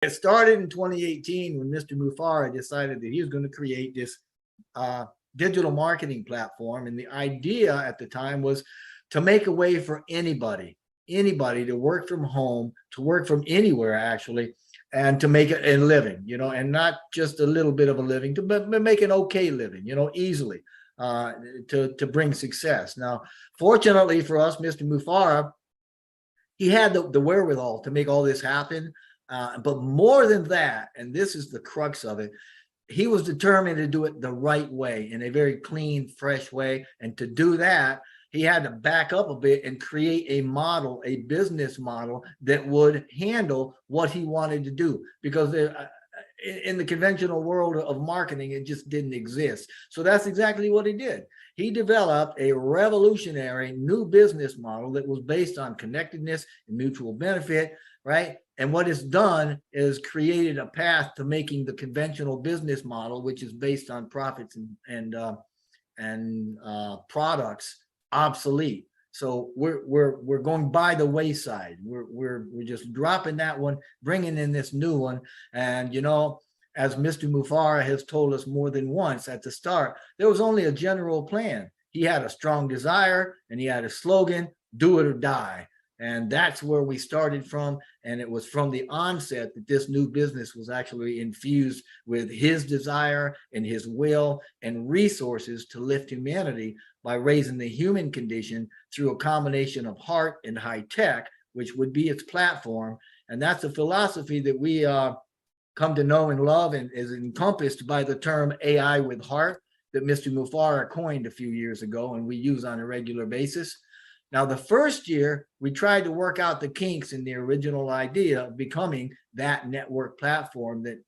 It started in 2018 when Mr. Mufara decided that he was going to create this digital marketing platform. And the idea at the time was to make a way for anybody to work from home, to work from anywhere actually, and to make a living, and not just a little bit of a living, but make an okay living, easily, to bring success. Now, fortunately for us, Mr. Mufara, he had the wherewithal to make all this happen. But more than that, and this is the crux of it, he was determined to do it the right way, in a very clean, fresh way. And to do that, he had to back up a bit and create a model, a business model that would handle what he wanted to do. Because in the conventional world of marketing, it just didn't exist. So that's exactly what he did. He developed a revolutionary new business model that was based on connectedness and mutual benefit, right? And what it's done is created a path to making the conventional business model, which is based on profits and products, obsolete. So we're going by the wayside. We're just dropping that one, bringing in this new one. And as Mr. Mufara has told us more than once at the start, there was only a general plan. He had a strong desire and he had a slogan: do it or die. And that's where we started from. And it was from the onset that this new business was actually infused with his desire and his will and resources to lift humanity by raising the human condition through a combination of heart and high tech, which would be its platform. And that's a philosophy that we come to know and love, and is encompassed by the term AI with heart that Mr. Mufara coined a few years ago, and we use on a regular basis. Now, the first year, we tried to work out the kinks in the original idea of becoming that network platform that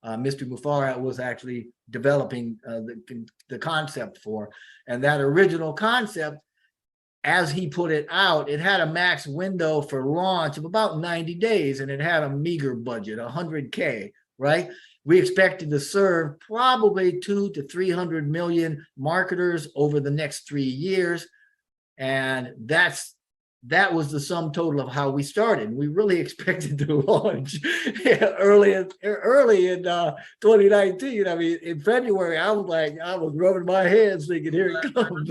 Mr. Mufara was actually developing the concept for. And that original concept, as he put it out, it had a max window for launch of about 90 days, and it had a meager budget, 100K, right? We expected to serve probably 200 to 300 million marketers over the next 3 years. And that was the sum total of how we started. We really expected to launch early in 2019. I mean, in February, I was rubbing my hands thinking, here it comes.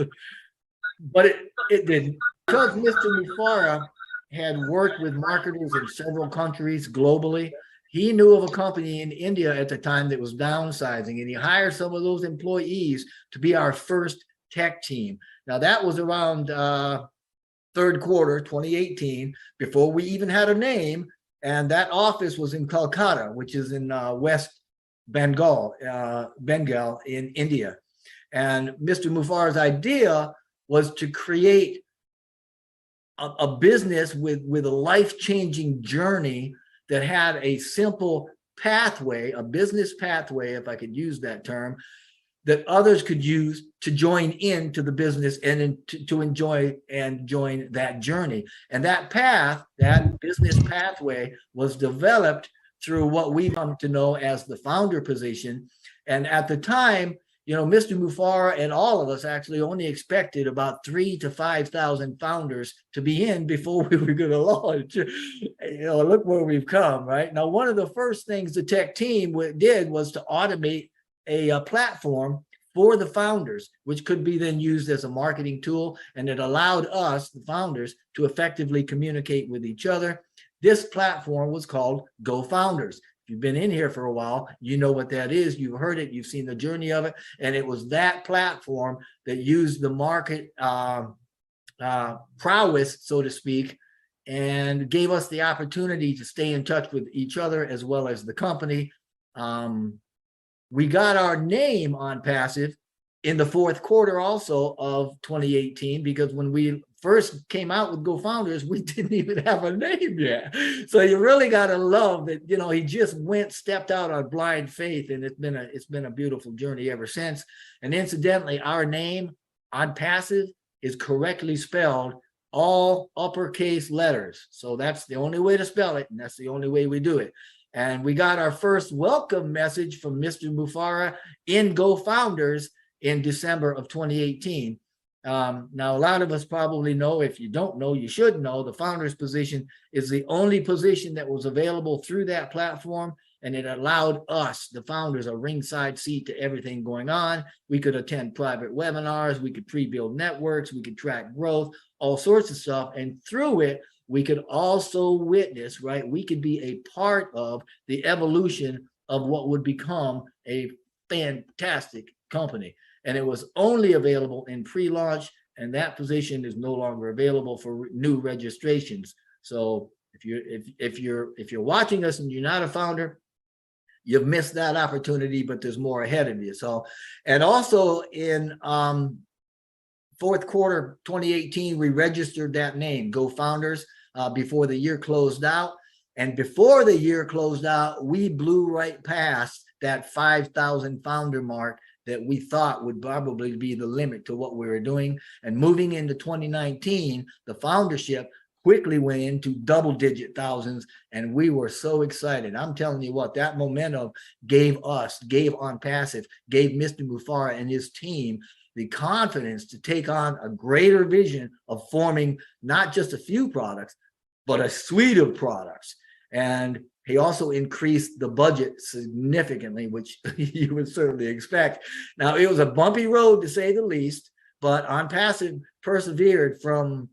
But it didn't. Because Mr. Mufara had worked with marketers in several countries globally, he knew of a company in India at the time that was downsizing, and he hired some of those employees to be our first tech team. Now, that was around third quarter 2018, before we even had a name. And that office was in Calcutta, which is in West Bengal in India. And Mr. Mufara's idea was to create a business with a life-changing journey that had a simple pathway, a business pathway, if I could use that term, that others could use to join into the business and to enjoy and join that journey. And that path, that business pathway, was developed through what we've come to know as the founder position. And at the time, Mr. Mufara and all of us actually only expected about 3,000 to 5,000 founders to be in before we were going to launch. Look where we've come, right? Now, one of the first things the tech team did was to automate a platform for the founders, which could be then used as a marketing tool. And it allowed us, the founders, to effectively communicate with each other. This platform was called GoFounders. If you've been in here for a while, you know what that is. You've heard it. You've seen the journey of it. And it was that platform that used the market prowess, so to speak, and gave us the opportunity to stay in touch with each other as well as the company. We got our name OnPassive in the fourth quarter also of 2018, because when we first came out with GoFounders, we didn't even have a name yet. So you really got to love that, he just stepped out on blind faith, and it's been a beautiful journey ever since. And incidentally, our name OnPassive is correctly spelled all uppercase letters. So that's the only way to spell it, and that's the only way we do it. And we got our first welcome message from Mr. Mufara in GoFounders in December of 2018. Now, a lot of us probably know, if you don't know, you should know, the founder's position is the only position that was available through that platform. And it allowed us, the founders, a ringside seat to everything going on. We could attend private webinars, we could pre-build networks, we could track growth, all sorts of stuff. And through it, we could also witness, right? We could be a part of the evolution of what would become a fantastic company. And it was only available in pre-launch, and that position is no longer available for new registrations. So if you're watching us and you're not a founder, you've missed that opportunity, but there's more ahead of you. So, and also in fourth quarter 2018, we registered that name, Go Founders, before the year closed out. And before the year closed out, we blew right past that 5,000 founder mark that we thought would probably be the limit to what we were doing. And moving into 2019, the foundership quickly went into double-digit thousands, and we were so excited. I'm telling you what, that momentum gave OnPassive, gave Mr. Mufara and his team the confidence to take on a greater vision of forming not just a few products, but a suite of products. And he also increased the budget significantly, which you would certainly expect. Now, it was a bumpy road, to say the least, but OnPassive persevered from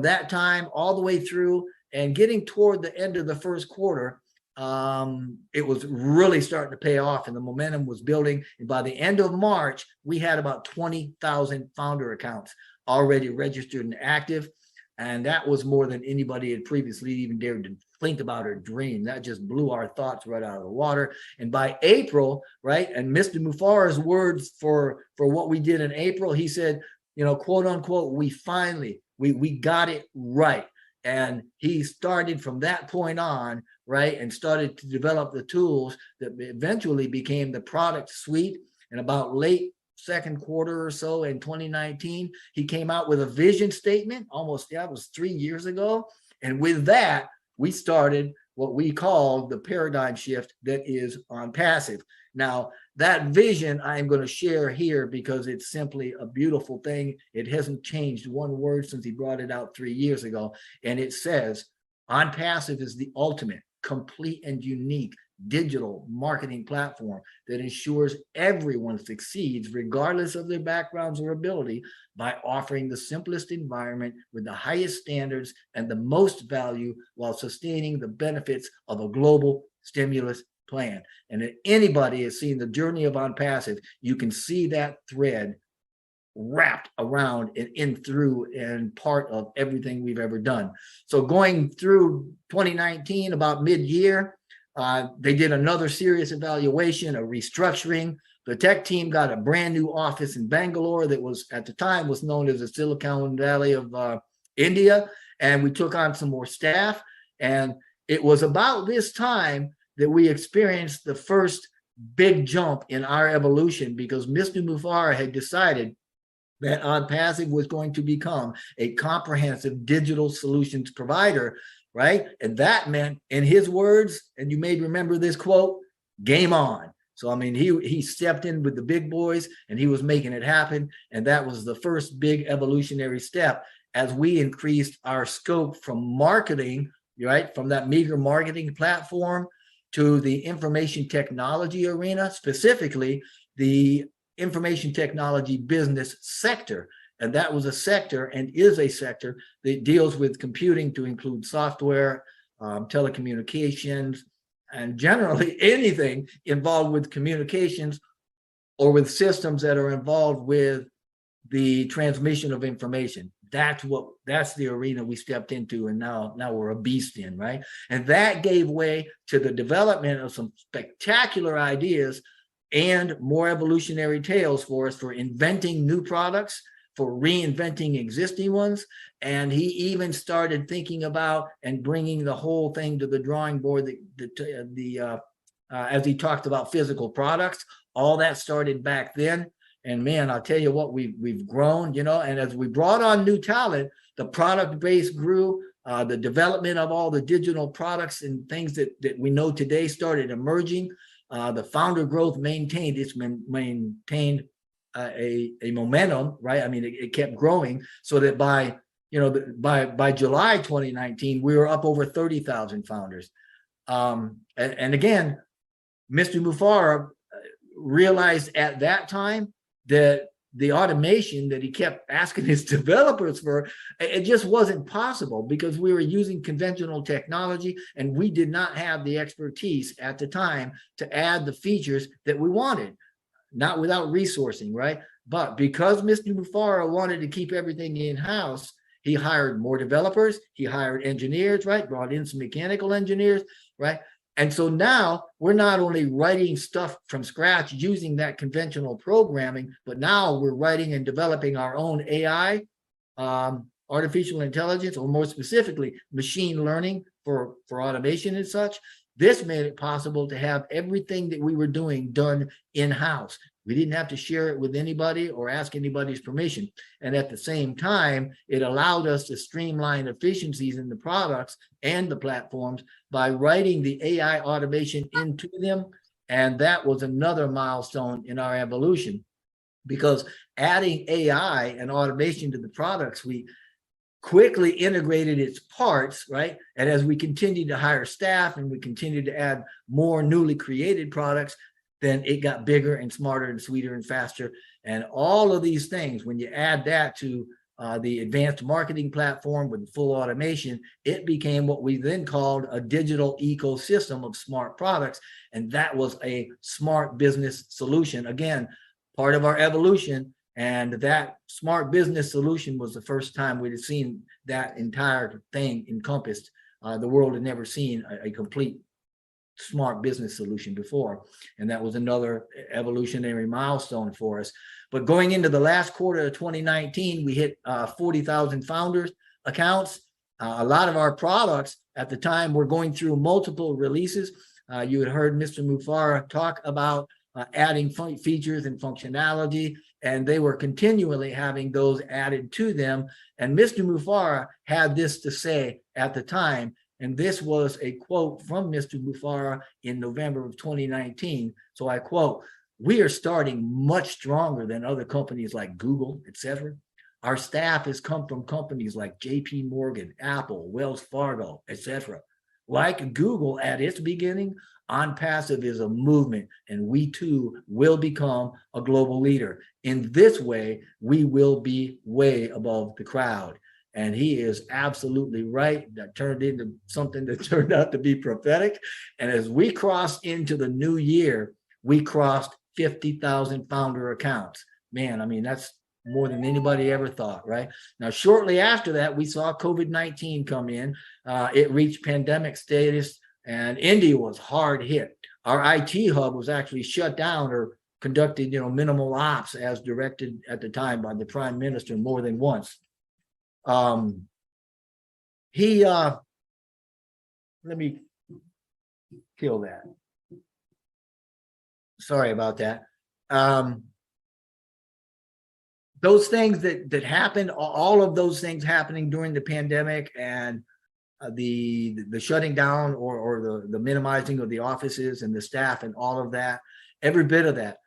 that time all the way through, and getting toward the end of the first quarter, it was really starting to pay off, and the momentum was building. And by the end of March, we had about 20,000 founder accounts already registered and active. And that was more than anybody had previously even dared to think about or dream. That just blew our thoughts right out of the water. And by April, right, and Mr. Mufara's words for what we did in April, he said, you know, quote unquote, we finally, we got it right. And he started from that point on, right, and started to develop the tools that eventually became the product suite. And about late second quarter or so in 2019, he came out with a vision statement, almost, that was 3 years ago. And with that, we started what we call the paradigm shift that is OnPassive. Now, that vision I'm going to share here because it's simply a beautiful thing. It hasn't changed one word since he brought it out 3 years ago. And it says, OnPassive is the ultimate, complete, and unique digital marketing platform that ensures everyone succeeds regardless of their backgrounds or ability by offering the simplest environment with the highest standards and the most value while sustaining the benefits of a global stimulus plan. And if anybody has seen the journey of OnPassive, you can see that thread wrapped around and in through and part of everything we've ever done. So going through 2019, about mid-year, they did another serious evaluation, a restructuring. The tech team got a brand new office in Bangalore that was, at the time, was known as the Silicon Valley of India. And we took on some more staff. And it was about this time that we experienced the first big jump in our evolution, because Mr. Mufara had decided that OnPassive was going to become a comprehensive digital solutions provider, right? And that meant, in his words, and you may remember this quote, game on. So, I mean, he stepped in with the big boys and he was making it happen. And that was the first big evolutionary step as we increased our scope from marketing, right? From that meager marketing platform to the information technology arena, specifically the information technology business sector. And that was a sector and is a sector that deals with computing to include software, telecommunications, and generally anything involved with communications or with systems that are involved with the transmission of information. That's the arena we stepped into, and now we're a beast in, right? And that gave way to the development of some spectacular ideas and more evolutionary tales for us for inventing new products, for reinventing existing ones. And he even started thinking about and bringing the whole thing to the drawing board, as he talked about physical products. All that started back then. And man, I'll tell you what, we've grown, you know, and as we brought on new talent, the product base grew, the development of all the digital products and things that we know today started emerging. The founder growth maintained a momentum, right? I mean, it kept growing, so that by by July 2019, we were up over 30,000 founders. And again, Mr. Mufara realized at that time that the automation that he kept asking his developers for, it just wasn't possible, because we were using conventional technology and we did not have the expertise at the time to add the features that we wanted, not without resourcing, right? But because Mr. Mufara wanted to keep everything in-house, he hired more developers, he hired engineers, right? Brought in some mechanical engineers, right? And so now we're not only writing stuff from scratch using that conventional programming, but now we're writing and developing our own AI, artificial intelligence, or more specifically, machine learning for automation and such. This made it possible to have everything that we were doing done in-house. We didn't have to share it with anybody or ask anybody's permission. And at the same time, it allowed us to streamline efficiencies in the products and the platforms by writing the AI automation into them. And that was another milestone in our evolution, because adding AI and automation to the products, we quickly integrated its parts, right? And as we continued to hire staff and we continued to add more newly created products, then it got bigger and smarter and sweeter and faster. And all of these things, when you add that to the advanced marketing platform with full automation, it became what we then called a digital ecosystem of smart products. And that was a smart business solution. Again, part of our evolution. And that smart business solution was the first time we'd seen that entire thing encompassed. The world had never seen a complete smart business solution before. And that was another evolutionary milestone for us. But going into the last quarter of 2019, we hit 40,000 founders accounts. A lot of our products at the time were going through multiple releases. You had heard Mr. Mufara talk about adding features and functionality, and they were continually having those added to them. And Mr. Mufara had this to say at the time, and this was a quote from Mr. Mufara in November of 2019. So I quote, "We are starting much stronger than other companies like Google, etc. Our staff has come from companies like JP Morgan, Apple, Wells Fargo, etc. Like Google at its beginning, OnPassive is a movement, and we too will become a global leader. In this way, we will be way above the crowd." And he is absolutely right. That turned into something that turned out to be prophetic. And as we cross into the new year, we crossed 50,000 founder accounts. Man, I mean, that's more than anybody ever thought, right? Now, shortly after that, we saw COVID-19 come in. It reached pandemic status, and India was hard hit. Our IT hub was actually shut down or conducted, minimal ops as directed at the time by the Prime Minister more than once. Let me kill that. Sorry about that. Those things that happened, all of those things happening during the pandemic, and the shutting down or the minimizing of the offices and the staff and all of that, every bit of that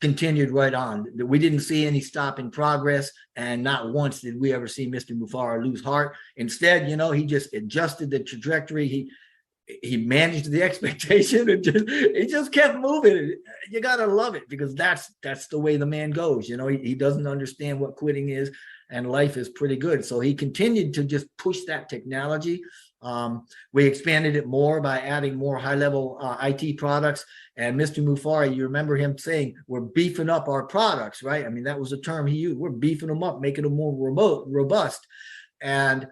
continued right on. We didn't see any stop in progress, and not once did we ever see Mr. Mufara lose heart. Instead, he just adjusted the trajectory. He managed the expectation, and he just kept moving. You gotta love it, because that's the way the man goes. He doesn't understand what quitting is, and life is pretty good. So he continued to just push that technology. We expanded it more by adding more high-level IT products. And Mr. Mufara, you remember him saying, "We're beefing up our products," right? I mean, that was a term he used. We're beefing them up, making them more robust. And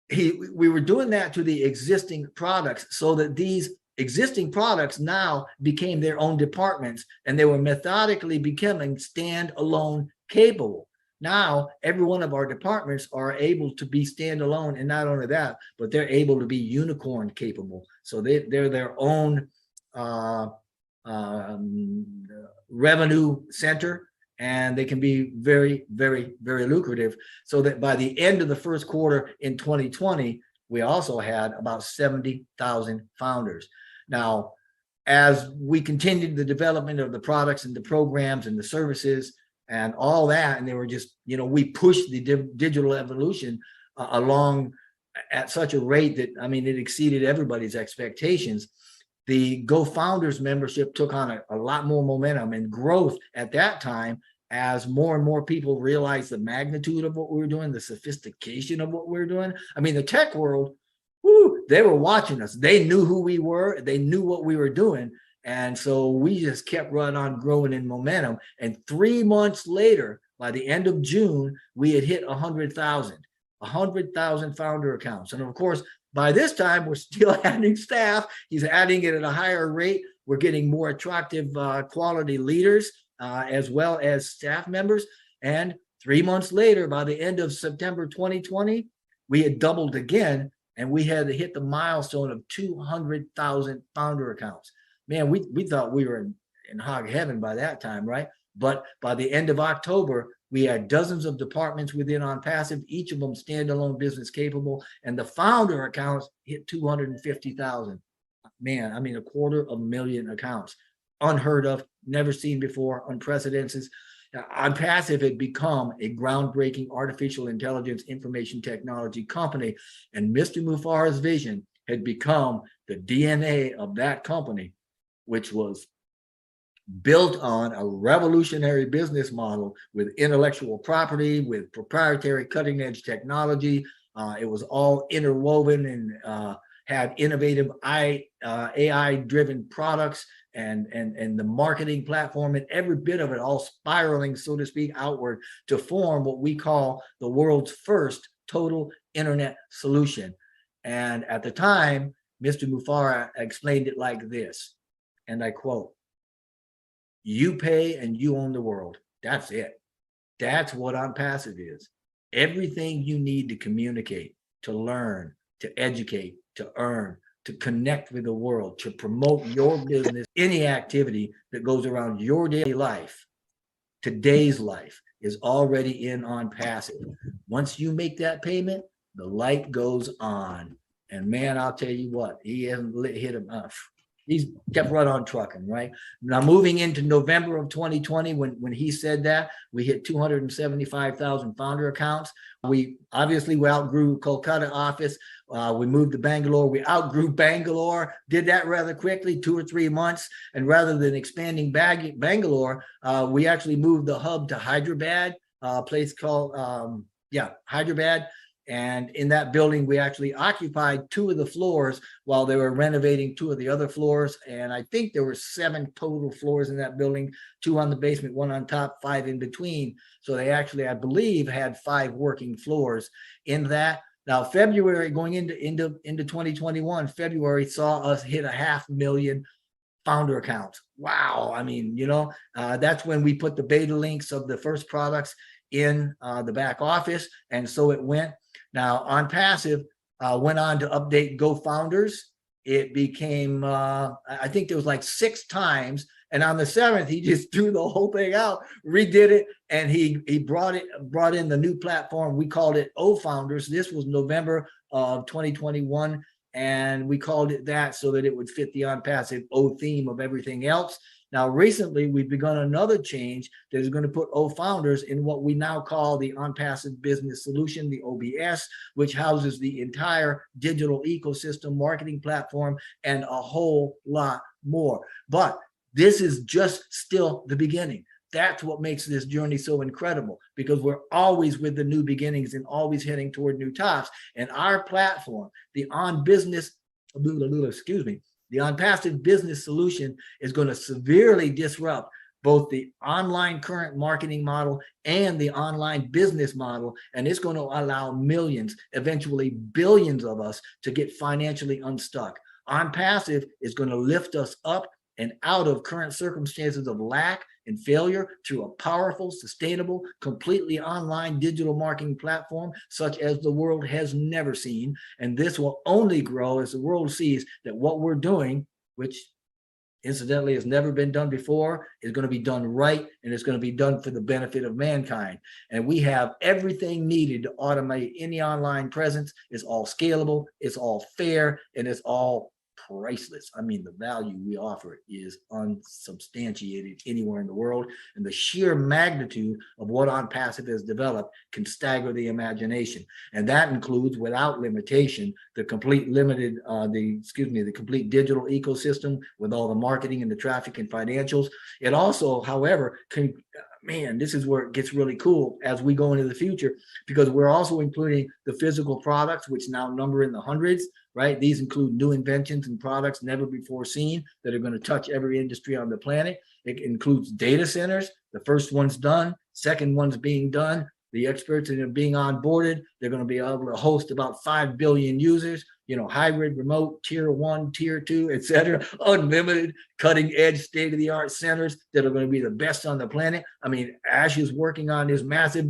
we were doing that to the existing products, so that these existing products now became their own departments, and they were methodically becoming standalone capable. Now, every one of our departments are able to be standalone, and not only that, but they're able to be unicorn capable. So they're their own revenue center, and they can be very, very, very lucrative. So that by the end of the first quarter in 2020, we also had about 70,000 founders. Now, as we continued the development of the products and the programs and the services, and all that. And they were just, we pushed the digital evolution along at such a rate that, I mean, it exceeded everybody's expectations. The Go Founders membership took on a lot more momentum and growth at that time as more and more people realized the magnitude of what we were doing, the sophistication of what we were doing. I mean, the tech world, they were watching us. They knew who we were. They knew what we were doing. And so we just kept running on growing in momentum. And 3 months later, by the end of June, we had hit 100,000 founder accounts. And of course, by this time, we're still adding staff. He's adding it at a higher rate. We're getting more attractive quality leaders as well as staff members. And 3 months later, by the end of September 2020, we had doubled again, and we had to hit the milestone of 200,000 founder accounts. Man, we thought we were in hog heaven by that time, right? But by the end of October, we had dozens of departments within OnPassive, each of them standalone business capable, and the founder accounts hit 250,000. Man, I mean, 250,000 accounts. Unheard of, never seen before, unprecedented. OnPassive had become a groundbreaking artificial intelligence information technology company, and Mr. Mufarah's vision had become the DNA of that company, which was built on a revolutionary business model with intellectual property, with proprietary cutting edge technology. It was all interwoven and had innovative AI driven products and the marketing platform, and every bit of it all spiraling, so to speak, outward to form what we call the world's first total internet solution. And at the time, Mr. Mufarah explained it like this, and I quote, "You pay and you own the world. That's it. That's what OnPassive is. Everything you need to communicate, to learn, to educate, to earn, to connect with the world, to promote your business, any activity that goes around your daily life, today's life, is already in OnPassive. Once you make that payment, the light goes on." And man, I'll tell you what, he hasn't hit him up. He's kept right on trucking, right? Now, moving into November of 2020, when he said that, we hit 275,000 founder accounts. We outgrew Kolkata office. We moved to Bangalore. We outgrew Bangalore, did that rather quickly, 2 or 3 months. And rather than expanding Bangalore, we actually moved the hub to Hyderabad, a place called, Hyderabad. And in that building, we actually occupied 2 of the floors while they were renovating 2 of the other floors. And I think there were 7 total floors in that building, 2 on the basement, 1 on top, 5 in between. So they actually, I believe, had 5 working floors in that. Now, February, going into 2021, February saw us hit 500,000 founder accounts. Wow. I mean, that's when we put the beta links of the first products in the back office. And so it went. Now, OnPassive went on to update Go Founders. It became, I think there was like 6 times. And on the 7th, he just threw the whole thing out, redid it, and he brought in the new platform. We called it O Founders. This was November of 2021, and we called it that so that it would fit the OnPassive O theme of everything else. Now, recently, we've begun another change that is going to put O Founders in what we now call the OnPassive Business Solution, the OBS, which houses the entire digital ecosystem, marketing platform, and a whole lot more. But this is just still the beginning. That's what makes this journey so incredible, because we're always with the new beginnings and always heading toward new tops. And our platform, the the OnPassive Business Solution, is going to severely disrupt both the online current marketing model and the online business model. And it's going to allow millions, eventually billions of us to get financially unstuck. OnPassive is going to lift us up and out of current circumstances of lack and failure through a powerful, sustainable, completely online digital marketing platform such as the world has never seen. And this will only grow as the world sees that what we're doing, which incidentally has never been done before, is going to be done right, and it's going to be done for the benefit of mankind. And we have everything needed to automate any online presence. It's all scalable, it's all fair, and it's all priceless. I mean, the value we offer is unsubstantiated anywhere in the world. And the sheer magnitude of what OnPassive has developed can stagger the imagination. And that includes, without limitation, the complete the complete digital ecosystem with all the marketing and the traffic and financials. It also, however, can, man, this is where it gets really cool as we go into the future, because we're also including the physical products, which now number in the hundreds, right? These include new inventions and products never before seen that are going to touch every industry on the planet. It includes data centers. The first one's done, second one's being done. The experts that are being onboarded, they're going to be able to host about 5 billion users, hybrid, remote, tier 1, tier 2, et cetera, unlimited, cutting edge, state of the art centers that are going to be the best on the planet. I mean, Ash is working on this massive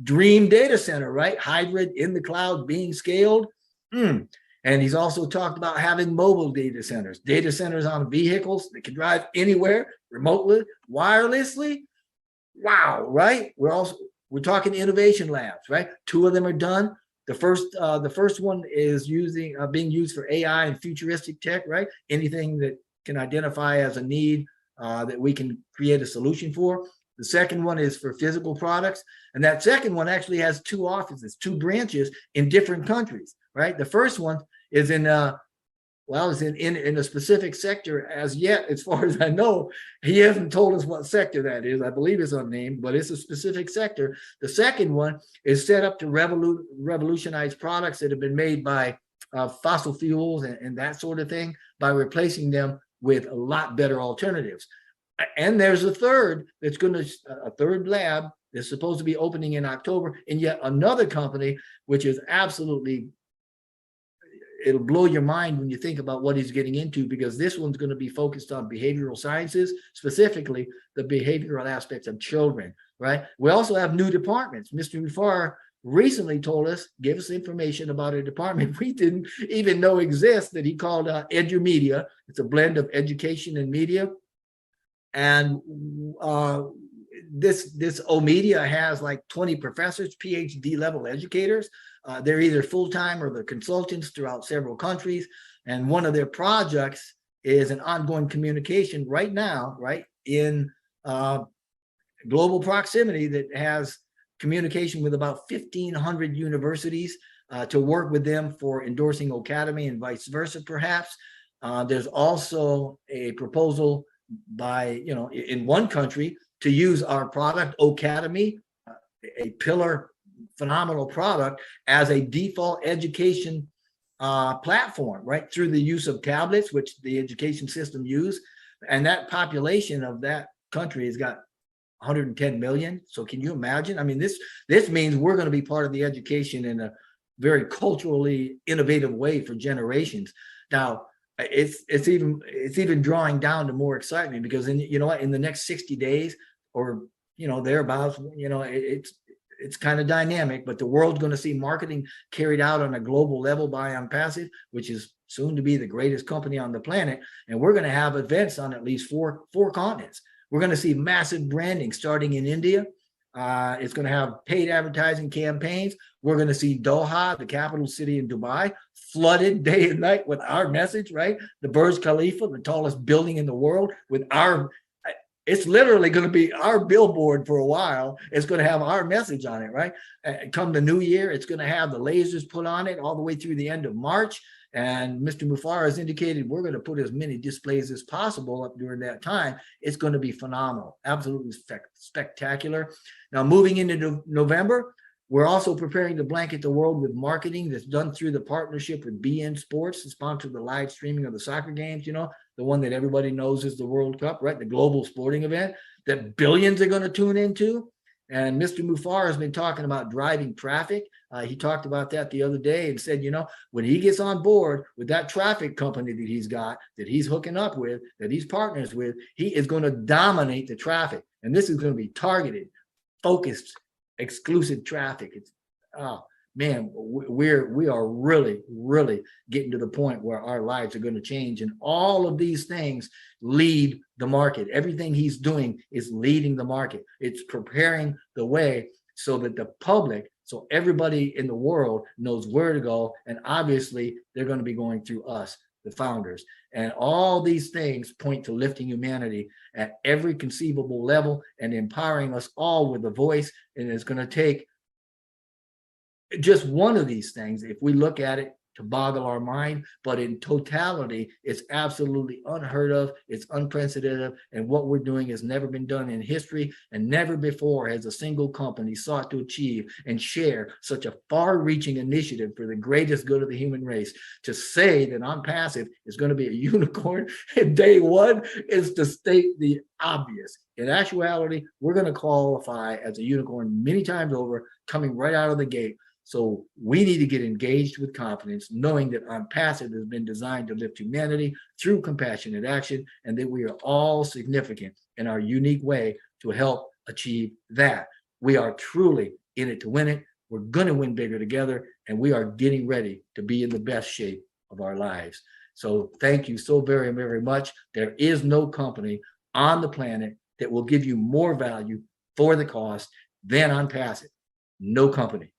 dream data center, right? Hybrid, in the cloud, being scaled. And he's also talked about having mobile data centers on vehicles that can drive anywhere, remotely, wirelessly. Wow, right? We're talking innovation labs, right? 2 of them are done. The first one is being used for AI and futuristic tech, right? Anything that can identify as a need that we can create a solution for. The second one is for physical products, and that second one actually has 2 offices, 2 branches in different countries, right? The first one is in a specific sector as yet, as far as I know. He hasn't told us what sector that is. I believe it's unnamed, but it's a specific sector. The second one is set up to revolutionize products that have been made by fossil fuels and that sort of thing, by replacing them with a lot better alternatives. And there's a third a third lab that's supposed to be opening in October in yet another company, which is absolutely, it'll blow your mind when you think about what he's getting into, because this one's going to be focused on behavioral sciences, specifically the behavioral aspects of children, right? We also have new departments. Mr. Mufar recently gave us information about a department we didn't even know exists, that he called EduMedia. It's a blend of education and media. And this O-Media has like 20 professors, PhD level educators. They're either full-time or they're consultants throughout several countries. And one of their projects is an ongoing communication right now, right, in global proximity, that has communication with about 1,500 universities to work with them for endorsing Academy and vice versa, perhaps. There's also a proposal by, in one country to use our product, Academy, a pillar, phenomenal product, as a default education platform, right, through the use of tablets, which the education system use. And that population of that country has got 110 million. So can you imagine? I mean, this means we're going to be part of the education in a very culturally innovative way for generations. Now, it's even drawing down to more excitement, because in the next 60 days or thereabouts, it's kind of dynamic, but the world's going to see marketing carried out on a global level by OnPassive, which is soon to be the greatest company on the planet. And we're going to have events on at least four continents. We're going to see massive branding starting in India. It's going to have paid advertising campaigns. We're going to see Doha, the capital city in Dubai, flooded day and night with our message, right? The Burj Khalifa, the tallest building in the world, with it's literally going to be our billboard for a while. It's going to have our message on it, right? Come the new year, it's going to have the lasers put on it all the way through the end of March. And Mr. Mufar has indicated we're going to put as many displays as possible up during that time. It's going to be phenomenal, absolutely spectacular. Now, moving into November, we're also preparing to blanket the world with marketing that's done through the partnership with BN Sports to sponsor the live streaming of the soccer games, the one that everybody knows is the World Cup, right? The global sporting event that billions are going to tune into. And Mr. Mufar has been talking about driving traffic. He talked about that the other day and said, when he gets on board with that traffic company that he's got, that he's hooking up with, that he's partners with, he is going to dominate the traffic. And this is going to be targeted, focused, exclusive traffic. It's, oh man, we are really, really getting to the point where our lives are going to change. And all of these things lead the market. Everything he's doing is leading the market. It's preparing the way so that the public, so everybody in the world knows where to go. And obviously, they're going to be going through us. the founders. And all these things point to lifting humanity at every conceivable level and empowering us all with a voice. And it's going to take just one of these things, if we look at it, to boggle our mind, but in totality, it's absolutely unheard of. It's unprecedented. And what we're doing has never been done in history, and never before has a single company sought to achieve and share such a far-reaching initiative for the greatest good of the human race. To say that OnPassive is going to be a unicorn in day one is to state the obvious. In actuality, we're going to qualify as a unicorn many times over, coming right out of the gate. So we need to get engaged with confidence, knowing that OnPassive has been designed to lift humanity through compassionate action, and that we are all significant in our unique way to help achieve that. We are truly in it to win it. We're going to win bigger together, and we are getting ready to be in the best shape of our lives. So thank you so very, very much. There is no company on the planet that will give you more value for the cost than OnPassive. No company.